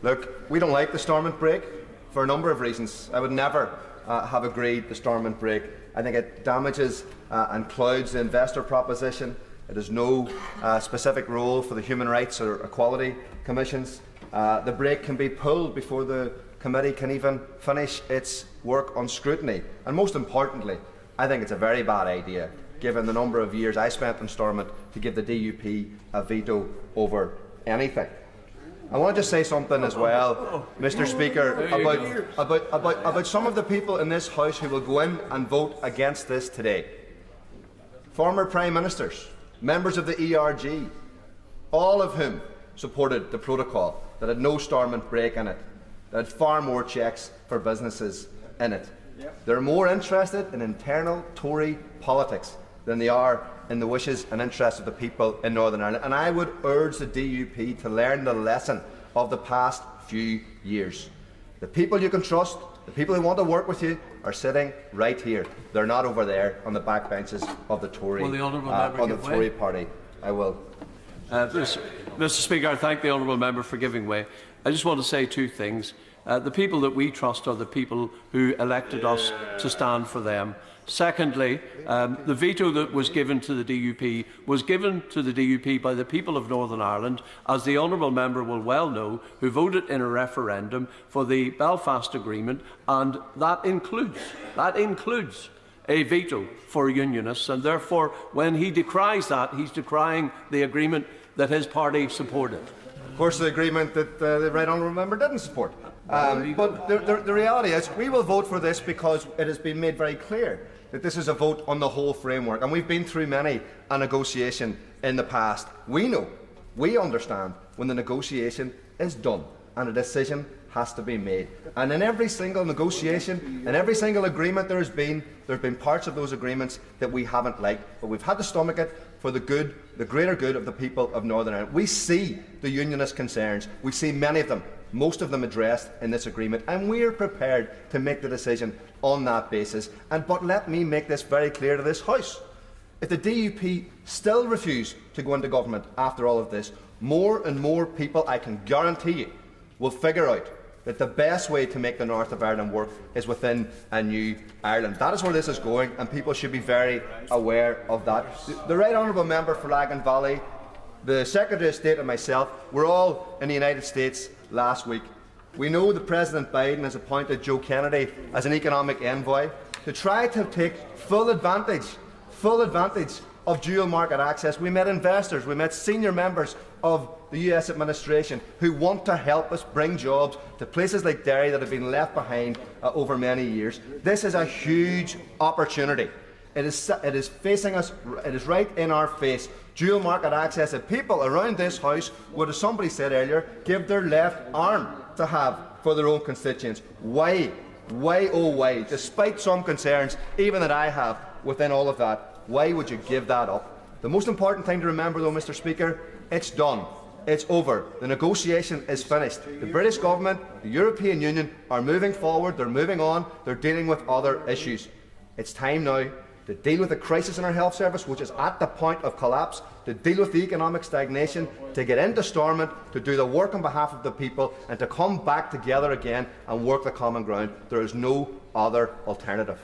Look, we don't like the Stormont Brake for a number of reasons. I would never have agreed the Stormont Brake. I think it damages and clouds the investor proposition. It has no specific role for the human rights or equality commissions. The brake can be pulled before the committee can even finish its work on scrutiny. And most importantly, I think it's a very bad idea, given the number of years I spent in Stormont, to give the DUP a veto over anything. I want to just say something as well, Mr. Speaker, about some of the people in this House who will go in and vote against this today. Former Prime Ministers, members of the ERG, all of whom supported the protocol that had no Stormont Brake in it, that had far more checks for businesses in it. They're more interested in internal Tory politics than they are in the wishes and interests of the people in Northern Ireland. And I would urge the DUP to learn the lesson of the past few years. The people you can trust, the people who want to work with you, are sitting right here. They're not over there on the backbenches of the Tory, Tory party. I will. Mr. Speaker, I thank the honourable member for giving way. I just want to say two things. The people that we trust are the people who elected us to stand for them. Secondly, the veto that was given to the DUP was given to the DUP by the people of Northern Ireland, as the honourable member will well know, who voted in a referendum for the Belfast Agreement, and that includes a veto for unionists, and therefore when he decries that, he's decrying the agreement that his party supported. Of course, the agreement that the right honourable member didn't support. But the reality is we will vote for this because it has been made very clear that this is a vote on the whole framework, and we've been through many a negotiation in the past. We know, we understand when the negotiation is done and a decision has to be made. And in every single negotiation, in every single agreement there have been parts of those agreements that we haven't liked, but we've had to stomach it for the greater good of the people of Northern Ireland. We see the unionist concerns. We see many of them, most of them addressed in this agreement, and we are prepared to make the decision on that basis. But let me make this very clear to this House. If the DUP still refuse to go into government after all of this, more and more people, I can guarantee you, will figure out that the best way to make the North of Ireland work is within a new Ireland. That is where this is going, and people should be very aware of that. The Right Honourable Member for Lagan Valley, the Secretary of State and myself were all in the United States last week. We know that President Biden has appointed Joe Kennedy as an economic envoy to try to take full advantage of dual market access. We met investors, we met senior members of the US administration who want to help us bring jobs to places like Derry that have been left behind over many years. This is a huge opportunity. It is facing us, it is right in our face. Dual market access that people around this House would, as somebody said earlier, give their left arm to have for their own constituents. Why, oh why, despite some concerns, even that I have within all of that, why would you give that up? The most important thing to remember, though, Mr. Speaker, it's done. It's over. The negotiation is finished. The British government, the European Union are moving forward, they're moving on, they're dealing with other issues. It's time now to deal with the crisis in our health service, which is at the point of collapse, to deal with the economic stagnation, to get into Stormont, to do the work on behalf of the people, and to come back together again and work the common ground. There is no other alternative.